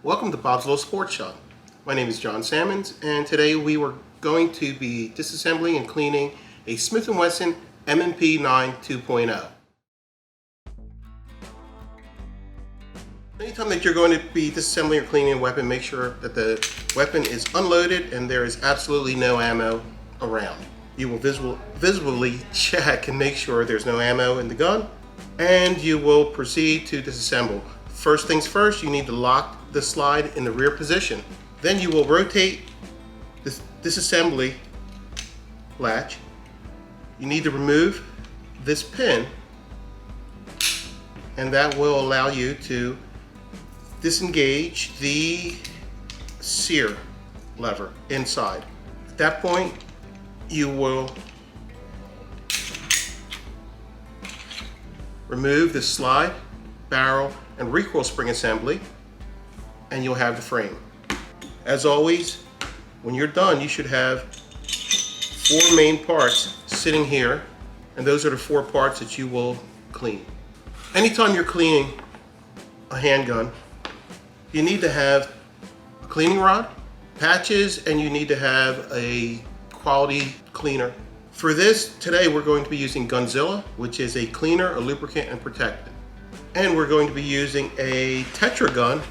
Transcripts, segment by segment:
Welcome to Bob's Little Sports Shop. My name is John Sammons, and today we were going to be disassembling and cleaning a Smith and Wesson M&P 9 2.0. Anytime that you're going to be disassembling or cleaning a weapon, make sure that the weapon is unloaded and there is absolutely no ammo around. You will visibly check and make sure there's no ammo in the gun, and you will proceed to disassemble. First things first, you need to lock the slide in the rear position. Then you will rotate this disassembly latch. You need to remove this pin, and that will allow you to disengage the sear lever inside. At that point, you will remove the slide, barrel, and recoil spring assembly, and you'll have the frame. As always, when you're done, you should have 4 main parts sitting here, and those are the 4 parts that you will clean. Anytime you're cleaning a handgun, you need to have a cleaning rod, patches, and you need to have a quality cleaner. For this, today we're going to be using Gunzilla, which is a cleaner, a lubricant, and protectant. And we're going to be using a Tetra gun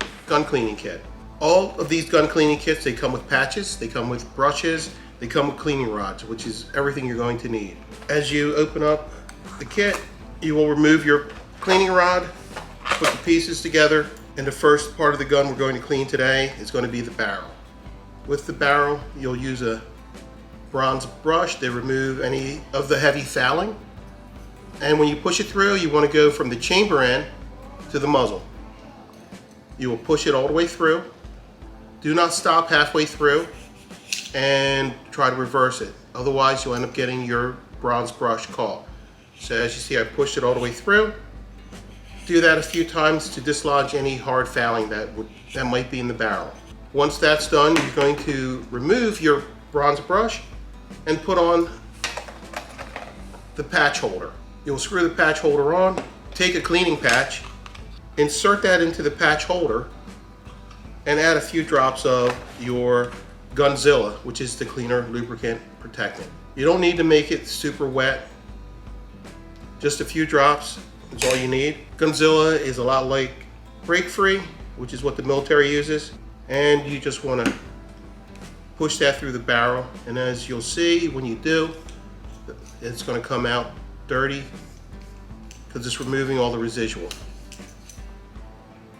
cleaning kit. All of these gun cleaning kits, they come with patches, they come with brushes, they come with cleaning rods, which is everything you're going to need. As you open up the kit, you will remove your cleaning rod, put the pieces together, and the first part of the gun we're going to clean today is going to be the barrel. With the barrel, you'll use a bronze brush to remove any of the heavy fouling. And when you push it through, you want to go from the chamber end to the muzzle. You will push it all the way through. Do not stop halfway through and try to reverse it. Otherwise, you'll end up getting your bronze brush caught. So as you see, I pushed it all the way through. Do that a few times to dislodge any hard fouling that might be in the barrel. Once that's done, you're going to remove your bronze brush and put on the patch holder. You'll screw the patch holder on, take a cleaning patch, insert that into the patch holder, and add a few drops of your Gunzilla, which is the cleaner, lubricant, protectant. You don't need to make it super wet. Just a few drops is all you need. Gunzilla is a lot like Break Free, which is what the military uses, and you just want to push that through the barrel, and as you'll see when you do, it's going to come out dirty because it's removing all the residual.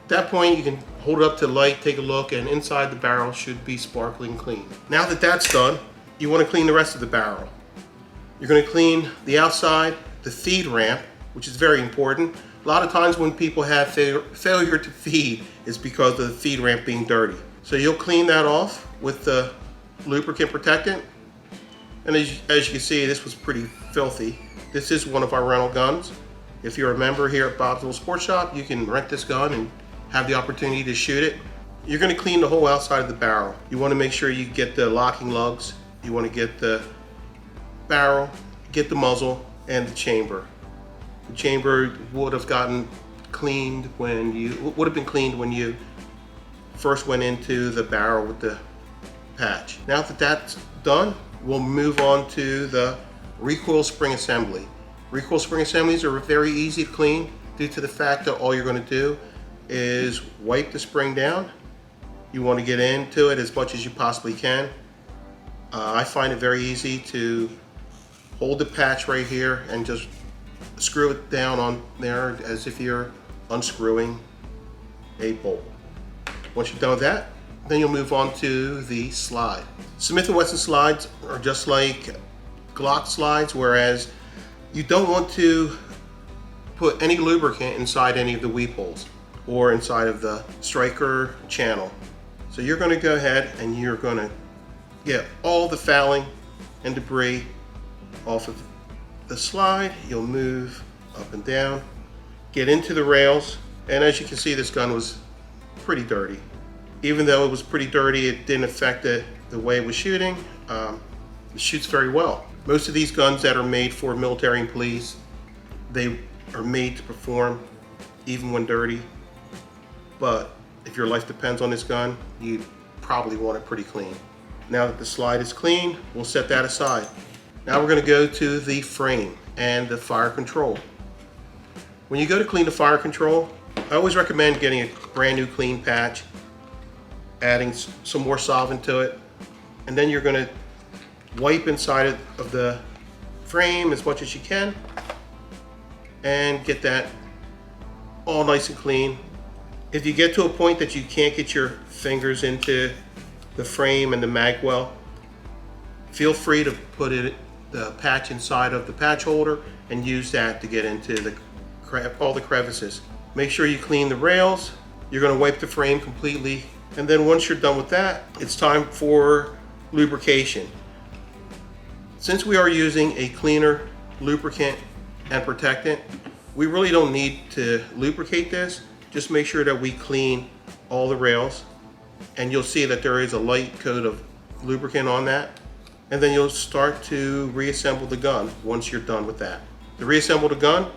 At that point, you can hold it up to light, take a look, and inside the barrel should be sparkling clean. Now that that's done, you want to clean the rest of the barrel. You're going to clean the outside, the feed ramp, which is very important. A lot of times when people have failure to feed, it's because of the feed ramp being dirty. So you'll clean that off with the lubricant protectant. And as you can see, this was pretty filthy. This is one of our rental guns. If you're a member here at Bob's Little Sports Shop, you can rent this gun and have the opportunity to shoot it. You're going to clean the whole outside of the barrel. You want to make sure you get the locking lugs. You want to get the barrel, get the muzzle, and the chamber. The chamber would have been cleaned when you first went into the barrel with the patch. Now that that's done, we'll move on to the recoil spring assembly. Recoil spring assemblies are very easy to clean due to the fact that all you're going to do is wipe the spring down. You want to get into it as much as you possibly can. I find it very easy to hold the patch right here and just screw it down on there as if you're unscrewing a bolt. Once you're done with that, then you'll move on to the slide. Smith and Wesson slides are just like Glock slides, whereas you don't want to put any lubricant inside any of the weep holes or inside of the striker channel. So you're going to go ahead and you're going to get all the fouling and debris off of the slide. You'll move up and down, get into the rails, and as you can see, this gun was pretty dirty. Even though it was pretty dirty, it didn't affect the way it was shooting. It shoots very well. Most of these guns that are made for military and police, they are made to perform even when dirty. But if your life depends on this gun, you probably want it pretty clean. Now that the slide is clean, we'll set that aside. Now we're going to go to the frame and the fire control. When you go to clean the fire control, I always recommend getting a brand new clean patch, adding some more solvent to it, and then you're going to wipe inside of the frame as much as you can and get that all nice and clean. If you get to a point that you can't get your fingers into the frame and the mag well, feel free to put the patch inside of the patch holder and use that to get into all the crevices. Make sure you clean the rails. You're going to wipe the frame completely, and then once you're done with that, it's time for lubrication. Since we are using a cleaner, lubricant, and protectant, we really don't need to lubricate this. Just make sure that we clean all the rails, and you'll see that there is a light coat of lubricant on that. And then you'll start to reassemble the gun once you're done with that. To reassemble the gun,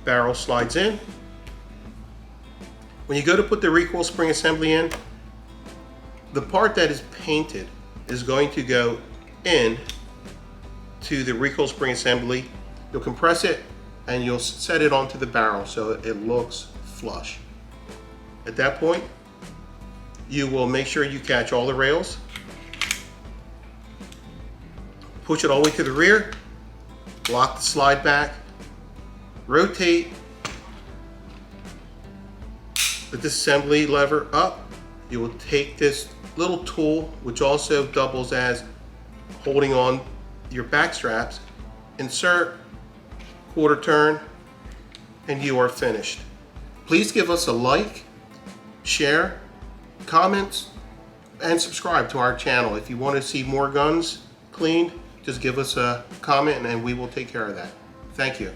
barrel slides in. When you go to put the recoil spring assembly in, the part that is painted is going to go in to the recoil spring assembly. You'll compress it and you'll set it onto the barrel so it looks flush. At that point, you will make sure you catch all the rails, push it all the way to the rear, lock the slide back, rotate the disassembly lever up. You will take this little tool, which also doubles as holding on your back straps, insert, quarter turn, and you are finished. Please give us a like, share, comments, and subscribe to our channel. If you want to see more guns cleaned, just give us a comment and we will take care of that. Thank you.